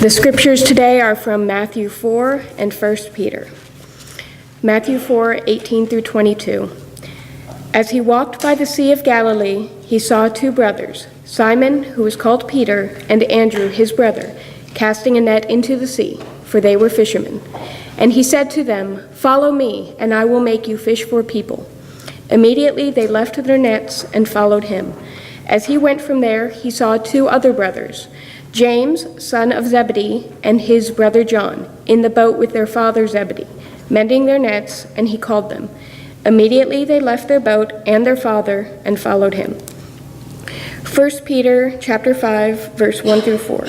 The scriptures today are from Matthew 4 and 1 Peter. Matthew 4:18 through 22. As he walked by the Sea of Galilee, he saw two brothers, Simon, who was called Peter, and Andrew, his brother, casting a net into the sea, for they were fishermen. And he said to them, "Follow me, and I will make you fish for people." Immediately they left their nets and followed him. As he went from there, he saw two other brothers, James, son of Zebedee, and his brother John, in the boat with their father Zebedee, mending their nets, and he called them. Immediately they left their boat and their father and followed him. 1 Peter chapter 5, verse 1 through 4.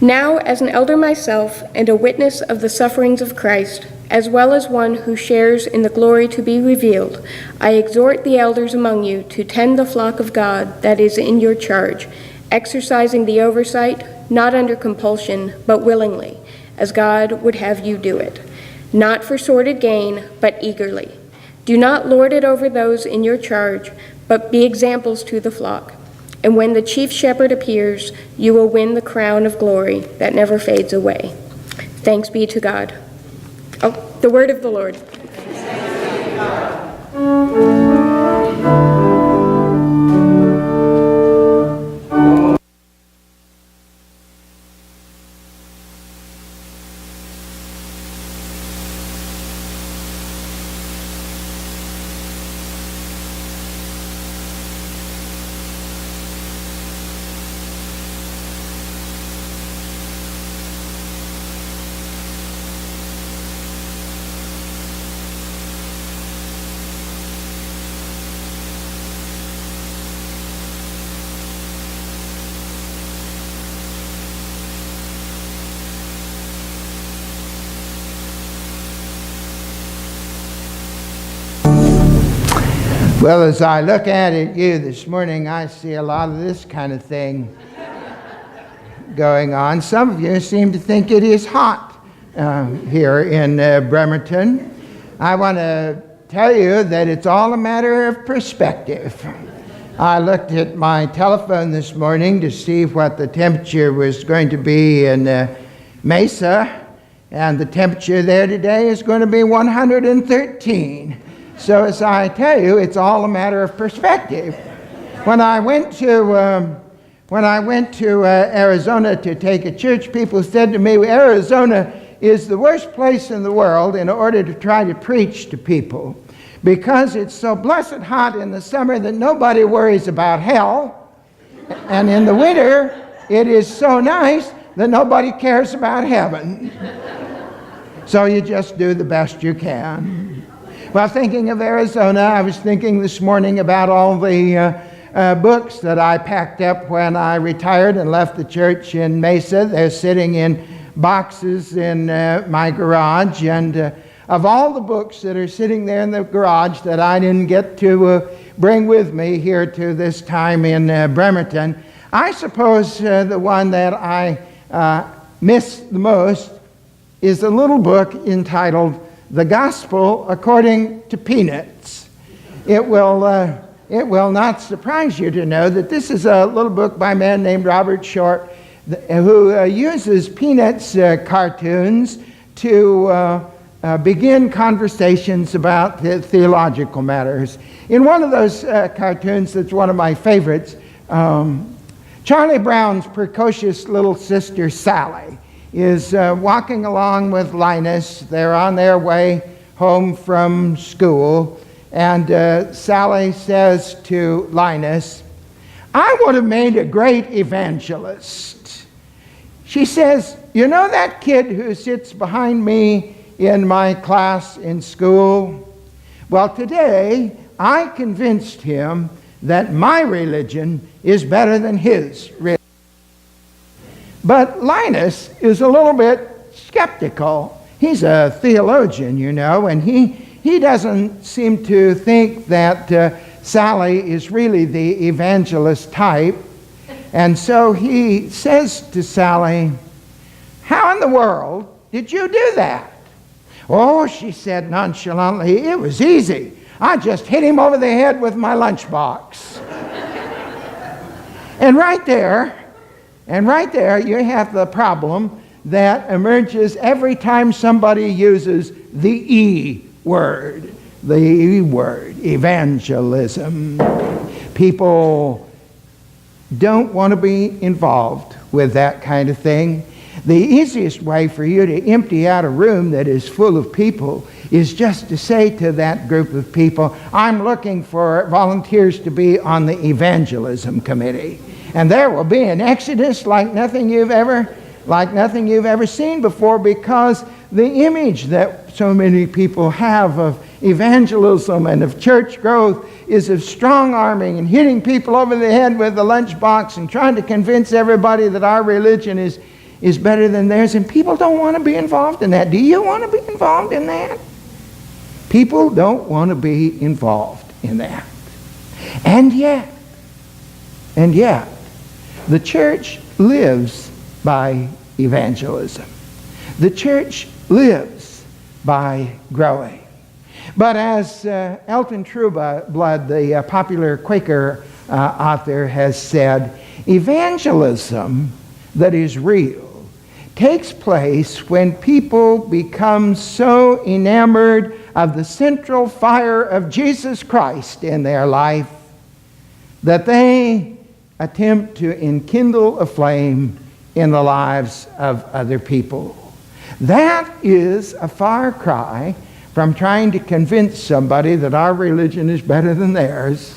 Now, as an elder myself and a witness of the sufferings of Christ, as well as one who shares in the glory to be revealed, I exhort the elders among you to tend the flock of God that is in your charge, exercising the oversight, not under compulsion, but willingly, as God would have you do it, not for sordid gain, but eagerly. Do not lord it over those in your charge, but be examples to the flock. And when the chief shepherd appears, you will win the crown of glory that never fades away. Thanks be to God. Oh, the word of the Lord. Well, as I look at you this morning, I see a lot of this kind of thing going on. Some of you seem to think it is hot here in Bremerton. I want to tell you that it's all a matter of perspective. I looked at my telephone this morning to see what the temperature was going to be in Mesa, and the temperature there today is going to be 113. So as I tell you, it's all a matter of perspective. When I went to Arizona to take a church, people said to me, Arizona is the worst place in the world in order to try to preach to people, because it's so blessed hot in the summer that nobody worries about hell, and in the winter it is so nice that nobody cares about heaven. So you just do the best you can. Well, thinking of Arizona, I was thinking this morning about all the books that I packed up when I retired and left the church in Mesa. They're sitting in boxes in my garage, and of all the books that are sitting there in the garage that I didn't get to bring with me here to this time in Bremerton, I suppose the one that I miss the most is a little book entitled The Gospel According to Peanuts. It will not surprise you to know that this is a little book by a man named Robert Short who uses Peanuts cartoons to begin conversations about theological matters. In one of those cartoons that's one of my favorites, Charlie Brown's precocious little sister Sally is walking along with Linus. They're on their way home from school, and Sally says to Linus, "I would have made a great evangelist." She says, "You know that kid who sits behind me in my class in school? Well, today I convinced him that my religion is better than his religion." But Linus is a little bit skeptical. He's a theologian, you know, and he doesn't seem to think that Sally is really the evangelist type. And so he says to Sally, "How in the world did you do that?" "Oh," she said nonchalantly, "it was easy. I just hit him over the head with my lunchbox." And right there you have the problem that emerges every time somebody uses the E word. The E word, evangelism. People don't want to be involved with that kind of thing. The easiest way for you to empty out a room that is full of people is just to say to that group of people, I'm looking for volunteers to be on the evangelism committee. And there will be an exodus like nothing you've ever seen before, because the image that so many people have of evangelism and of church growth is of strong-arming and hitting people over the head with the lunchbox and trying to convince everybody that our religion is better than theirs. And people don't want to be involved in that. Do you want to be involved in that? People don't want to be involved in that. And yet, the church lives by evangelism. The church lives by growing. But as Elton Trueblood, the popular Quaker author, has said, evangelism that is real takes place when people become so enamored of the central fire of Jesus Christ in their life that they attempt to enkindle a flame in the lives of other people. That is a far cry from trying to convince somebody that our religion is better than theirs.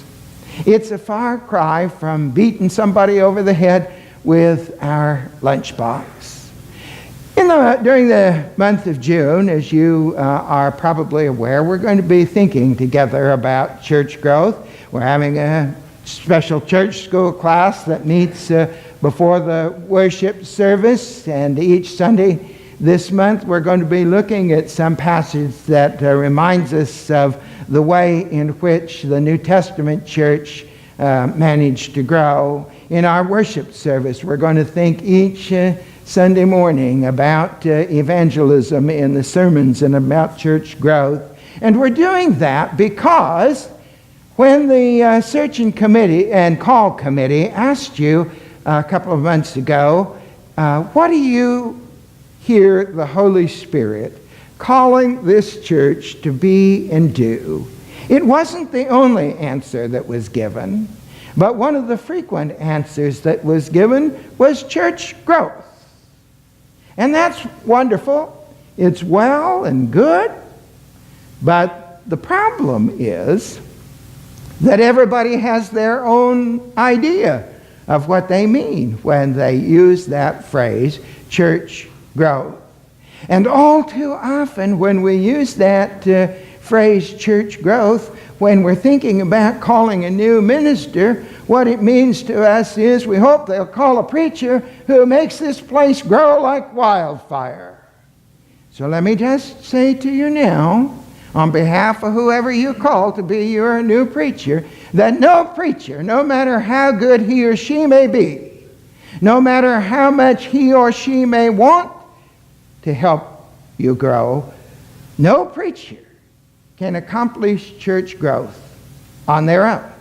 It's a far cry from beating somebody over the head with our lunchbox. During the month of June, as you are probably aware, we're going to be thinking together about church growth. We're having a special church school class that meets before the worship service, and each Sunday this month we're going to be looking at some passage that reminds us of the way in which the New Testament church managed to grow. In our worship service, we're going to think each Sunday morning about evangelism in the sermons and about church growth. And we're doing that because when the search and committee and call committee asked you a couple of months ago, what do you hear the Holy Spirit calling this church to be and do? It wasn't the only answer that was given, but one of the frequent answers that was given was church growth. And that's wonderful. It's well and good, but the problem is that everybody has their own idea of what they mean when they use that phrase, church growth. And all too often when we use that phrase, church growth, when we're thinking about calling a new minister, what it means to us is we hope they'll call a preacher who makes this place grow like wildfire. So let me just say to you now, on behalf of whoever you call to be your new preacher, that no preacher, no matter how good he or she may be, no matter how much he or she may want to help you grow, no preacher can accomplish church growth on their own.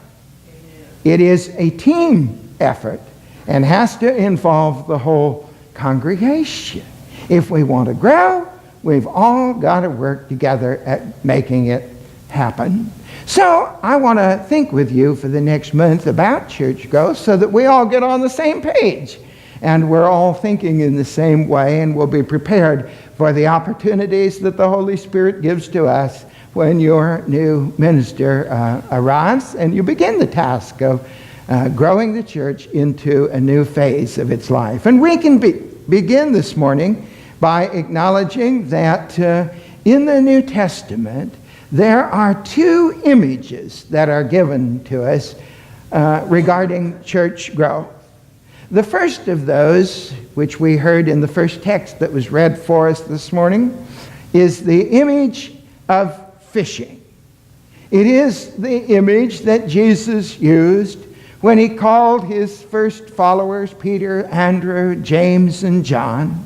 It is a team effort and has to involve the whole congregation. If we want to grow, we've all got to work together at making it happen. So I want to think with you for the next month about church growth so that we all get on the same page and we're all thinking in the same way, and we'll be prepared for the opportunities that the Holy Spirit gives to us when your new minister arrives and you begin the task of growing the church into a new phase of its life. And we can begin this morning by acknowledging that in the New Testament there are two images that are given to us regarding church growth. The first of those, which we heard in the first text that was read for us this morning, is the image of fishing. It is the image that Jesus used when he called his first followers, Peter, Andrew, James, and John.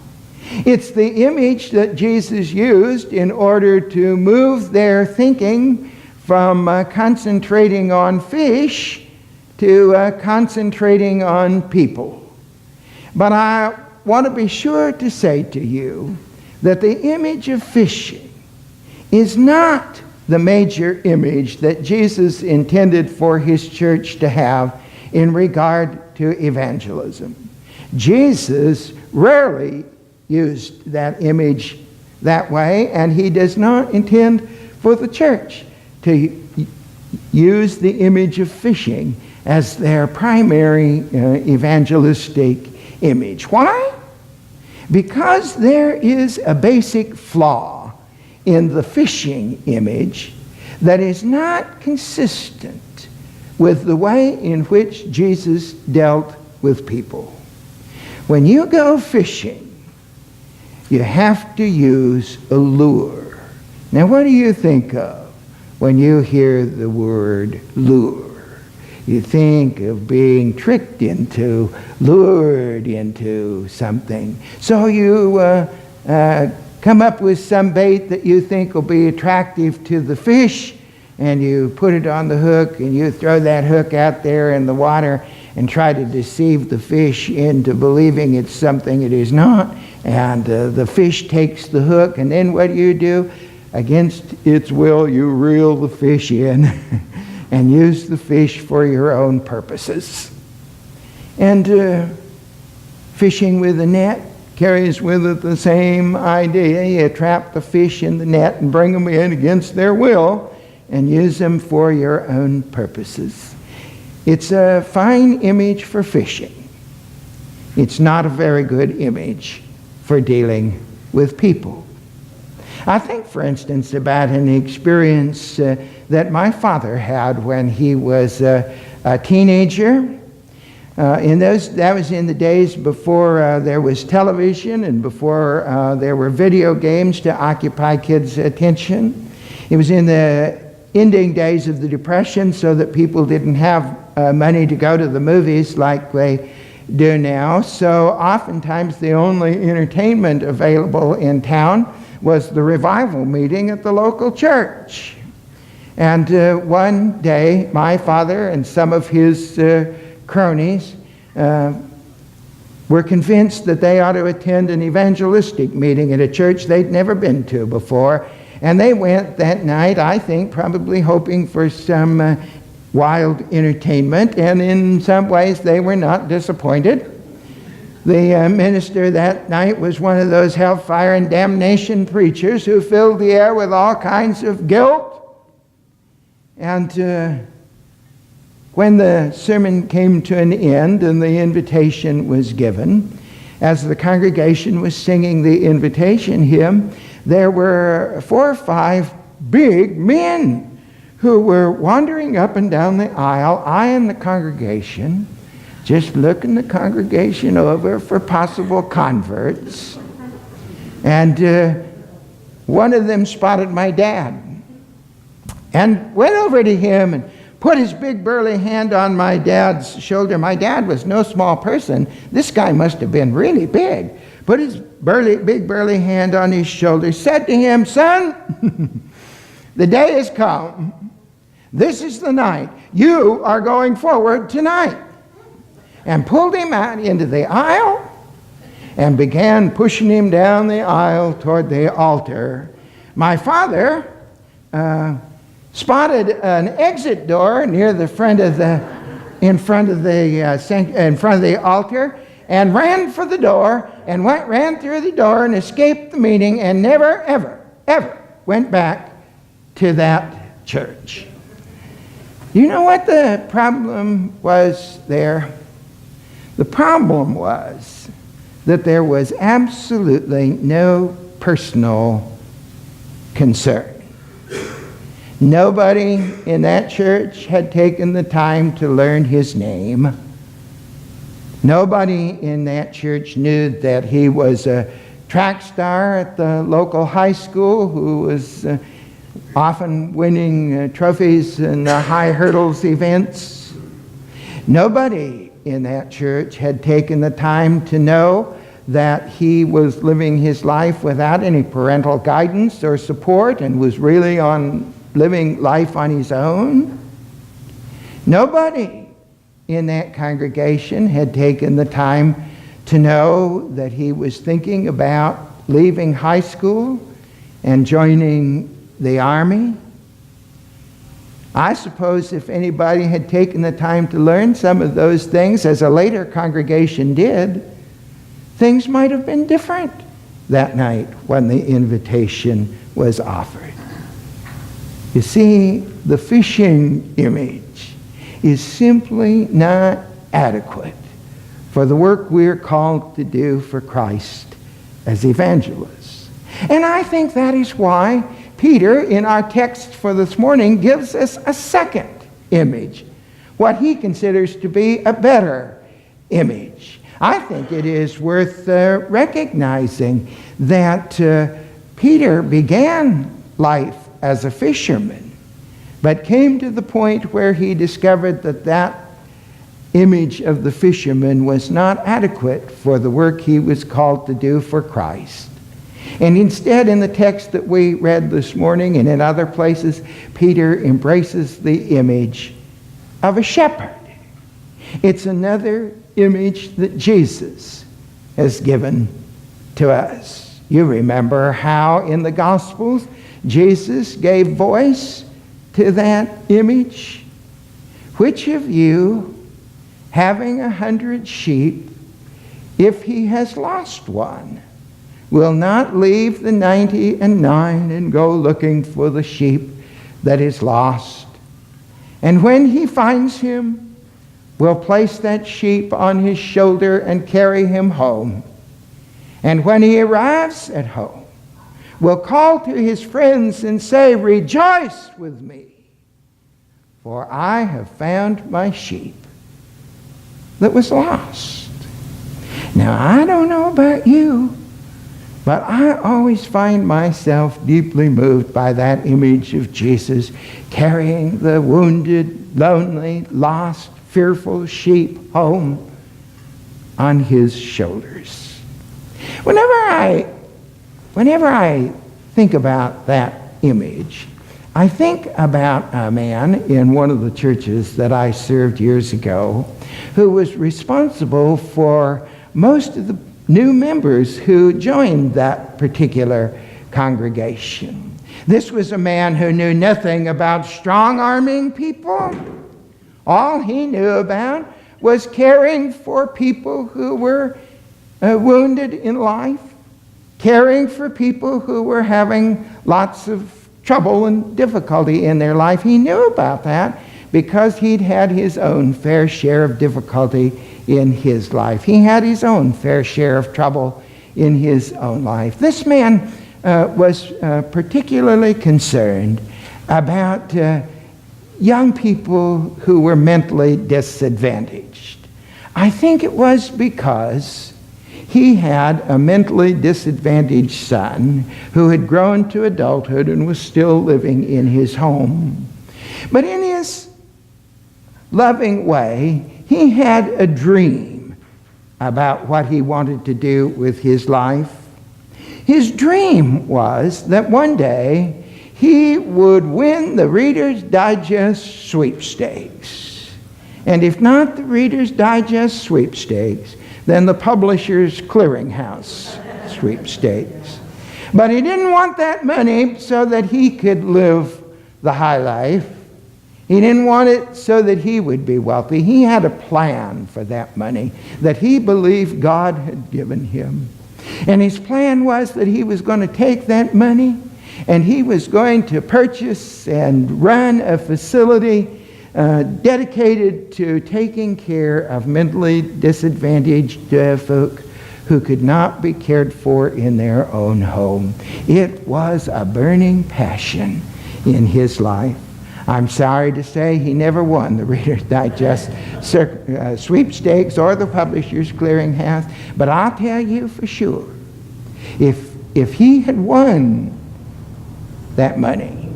It's the image that Jesus used in order to move their thinking from concentrating on fish to concentrating on people. But I want to be sure to say to you that the image of fishing is not the major image that Jesus intended for his church to have in regard to evangelism. Jesus rarely used that image that way, and he does not intend for the church to use the image of fishing as their primary evangelistic image. Why? Because there is a basic flaw in the fishing image that is not consistent with the way in which Jesus dealt with people. When you go fishing, you have to use a lure. Now, what do you think of when you hear the word lure? You think of being tricked into, lured into something. So you come up with some bait that you think will be attractive to the fish, and you put it on the hook, and you throw that hook out there in the water and try to deceive the fish into believing it's something it is not. And the fish takes the hook, and then what do? Against its will, you reel the fish in and use the fish for your own purposes. And fishing with a net carries with it the same idea. You trap the fish in the net and bring them in against their will and use them for your own purposes. It's a fine image for fishing. It's not a very good image for dealing with people. I think, for instance, about an experience that my father had when he was a teenager. That was in the days before there was television and before there were video games to occupy kids' attention. It was in the ending days of the Depression, so that people didn't have money to go to the movies like they do now. So oftentimes the only entertainment available in town was the revival meeting at the local church. And one day, my father and some of his cronies were convinced that they ought to attend an evangelistic meeting at a church they'd never been to before. And they went that night, I think, probably hoping for some wild entertainment, and in some ways they were not disappointed. The minister that night was one of those hellfire and damnation preachers who filled the air with all kinds of guilt. And when the sermon came to an end and the invitation was given, as the congregation was singing the invitation hymn, there were 4 or 5 big men who were wandering up and down the aisle, eyeing the congregation, just looking the congregation over for possible converts. And one of them spotted my dad and went over to him and put his big burly hand on my dad's shoulder. My dad was no small person. This guy must have been really big. Put his big burly hand on his shoulder, said to him, "Son, the day has come. This is the night. You are going forward tonight." And pulled him out into the aisle and began pushing him down the aisle toward the altar. My father spotted an exit door near the front of in front of the altar, and ran for the door and ran through the door and escaped the meeting, and never, ever went back to that church. You know what the problem was there? The problem was that there was absolutely no personal concern. Nobody in that church had taken the time to learn his name. Nobody in that church knew that he was a track star at the local high school who was often winning trophies in high hurdles events. Nobody in that church had taken the time to know that he was living his life without any parental guidance or support and was really living life on his own. Nobody in that congregation had taken the time to know that he was thinking about leaving high school and joining the army. I suppose if anybody had taken the time to learn some of those things, as a later congregation did, things might have been different that night when the invitation was offered. You see, the fishing image is simply not adequate for the work we're called to do for Christ as evangelists. And I think that is why Peter, in our text for this morning, gives us a second image, what he considers to be a better image. I think it is worth recognizing that Peter began life as a fisherman, but came to the point where he discovered that that image of the fisherman was not adequate for the work he was called to do for Christ. And instead, in the text that we read this morning and in other places, Peter embraces the image of a shepherd. It's another image that Jesus has given to us. You remember how in the Gospels Jesus gave voice to that image. Which of you, having 100 sheep, if he has lost one, will not leave the 99 and go looking for the sheep that is lost? And when he finds him, will place that sheep on his shoulder and carry him home. And when he arrives at home, will call to his friends and say, "Rejoice with me, for I have found my sheep that was lost." Now, I don't know about you, but I always find myself deeply moved by that image of Jesus carrying the wounded, lonely, lost, fearful sheep home on his shoulders. Whenever I think about that image, I think about a man in one of the churches that I served years ago who was responsible for most of the new members who joined that particular congregation. This was a man who knew nothing about strong-arming people. All he knew about was caring for people who were wounded in life, caring for people who were having lots of trouble and difficulty in their life. He knew about that because he'd had his own fair share of difficulty in his life. He had his own fair share of trouble in his own life. This man was particularly concerned about young people who were mentally disadvantaged. I think it was because he had a mentally disadvantaged son who had grown to adulthood and was still living in his home. But in his loving way, he had a dream about what he wanted to do with his life. His dream was that one day he would win the Reader's Digest sweepstakes. And if not the Reader's Digest sweepstakes, then the Publishers Clearinghouse sweepstakes. But he didn't want that money so that he could live the high life. He didn't want it so that he would be wealthy. He had a plan for that money that he believed God had given him. And his plan was that he was going to take that money and he was going to purchase and run a facility dedicated to taking care of mentally disadvantaged folk who could not be cared for in their own home. It was a burning passion in his life. I'm sorry to say he never won the Reader's Digest sweepstakes or the Publishers Clearinghouse, but I'll tell you for sure, if he had won that money,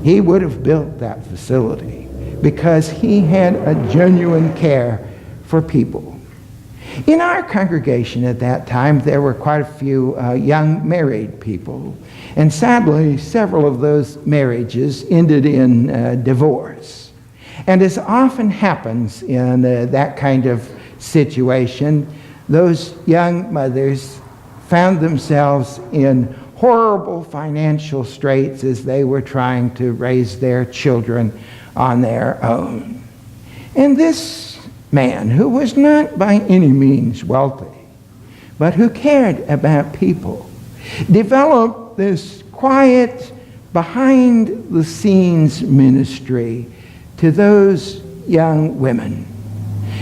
he would have built that facility because he had a genuine care for people. In our congregation at that time, there were quite a few young married people. And sadly, several of those marriages ended in divorce. And as often happens in that kind of situation, those young mothers found themselves in horrible financial straits as they were trying to raise their children on their own. And this man, who was not by any means wealthy, but who cared about people, developed this quiet, behind-the-scenes ministry to those young women.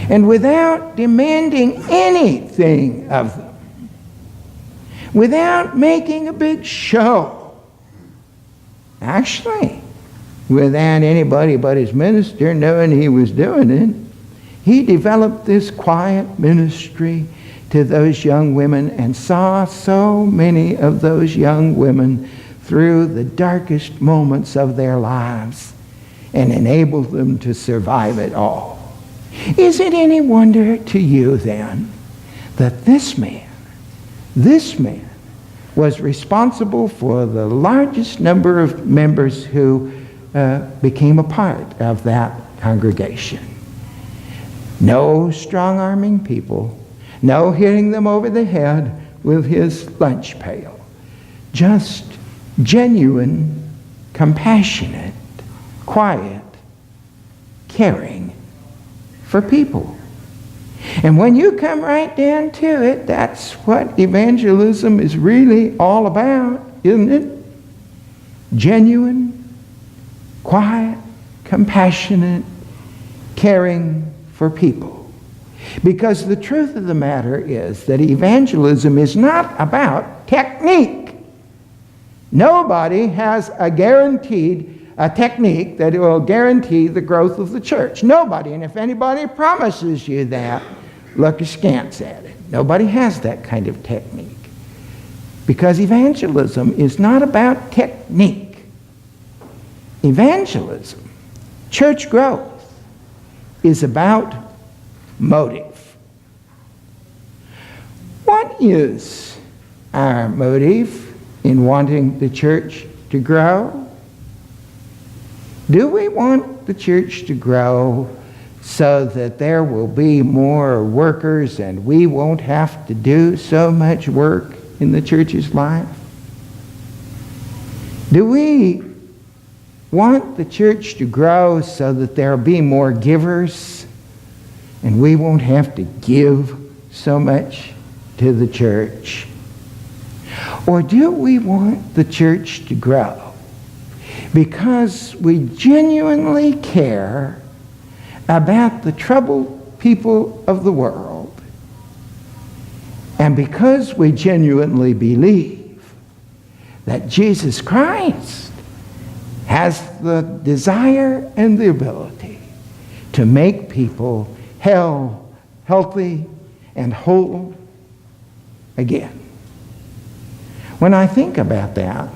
And without demanding anything of them, without making a big show, actually, without anybody but his minister knowing he was doing it, he developed this quiet ministry to those young women and saw so many of those young women through the darkest moments of their lives and enabled them to survive it all. Is it any wonder to you then that this man was responsible for the largest number of members who became a part of that congregation? No strong-arming people, no hitting them over the head with his lunch pail. Just genuine, compassionate, quiet, caring for people. And when you come right down to it, that's what evangelism is really all about, isn't it? Genuine, quiet, compassionate, caring for people. Because the truth of the matter is that evangelism is not about technique. Nobody has a technique that will guarantee the growth of the church. Nobody. And if anybody promises you that, look askance at it. Nobody has that kind of technique. Because evangelism is not about technique. Evangelism, church growth, is about motive. What is our motive in wanting the church to grow? Do we want the church to grow so that there will be more workers and we won't have to do so much work in the church's life? Do we want the church to grow so that there will be more givers and we won't have to give so much to the church? Or do we want the church to grow because we genuinely care about the troubled people of the world, and because we genuinely believe that Jesus Christ has the desire and the ability to make people healthy and whole again? When I think about that,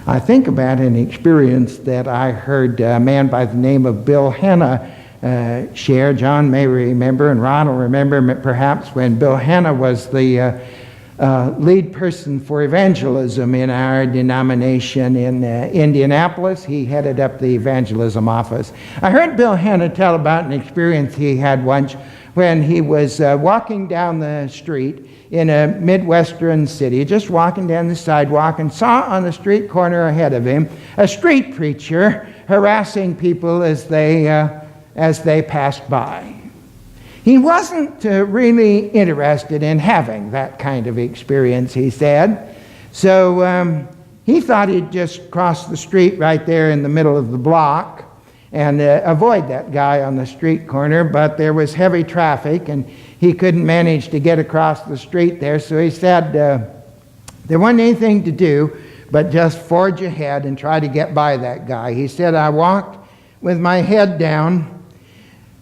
I think about an experience that I heard a man by the name of Bill Hanna share. John may remember, and Ron will remember perhaps, when Bill Hanna was the lead person for evangelism in our denomination in Indianapolis. He headed up the evangelism office. I heard Bill Hanna tell about an experience he had once when he was walking down the street in a Midwestern city, just walking down the sidewalk, and saw on the street corner ahead of him a street preacher harassing people as they passed by. He wasn't really interested in having that kind of experience, he said. So he thought he'd just cross the street right there in the middle of the block and avoid that guy on the street corner, but there was heavy traffic and he couldn't manage to get across the street there. So he said there wasn't anything to do but just forge ahead and try to get by that guy. He said, I walked with my head down,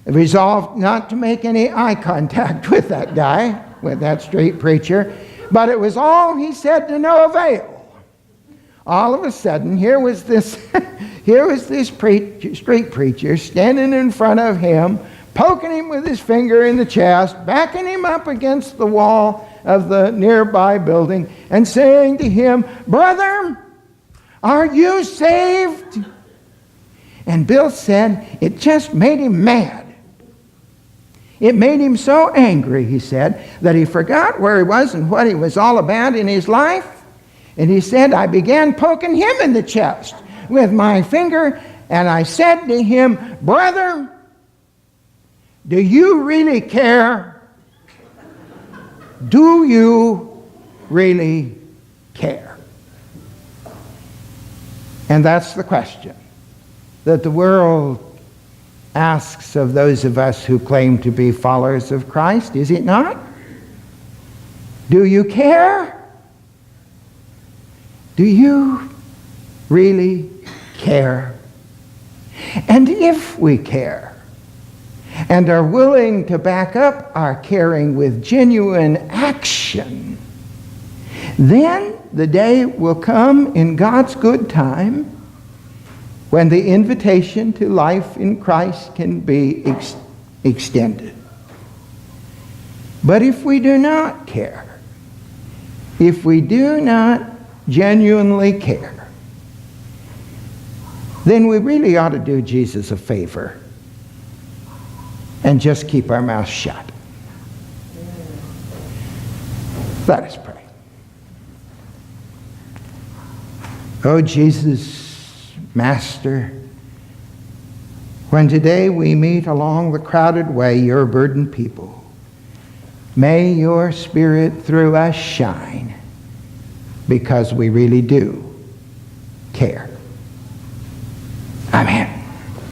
resolved not to make any eye contact with that guy, with that street preacher, but it was all, he said, to no avail. All of a sudden, here was this street preacher standing in front of him, poking him with his finger in the chest, backing him up against the wall of the nearby building, and saying to him, Brother, are you saved? And Bill said it just made him mad. It made him so angry, he said, that he forgot where he was and what he was all about in his life. And he said, I began poking him in the chest with my finger, and I said to him, brother, do you really care? Do you really care? And that's the question that the world asks of those of us who claim to be followers of Christ, is it not? Do you care? Do you really care? And if we care and are willing to back up our caring with genuine action, then the day will come in God's good time when the invitation to life in Christ can be extended. But if we do not care, if we do not genuinely care, then we really ought to do Jesus a favor and just keep our mouths shut. Let us pray. Oh, Jesus, Master, when today we meet along the crowded way, your burdened people, may your Spirit through us shine, because we really do care. Amen.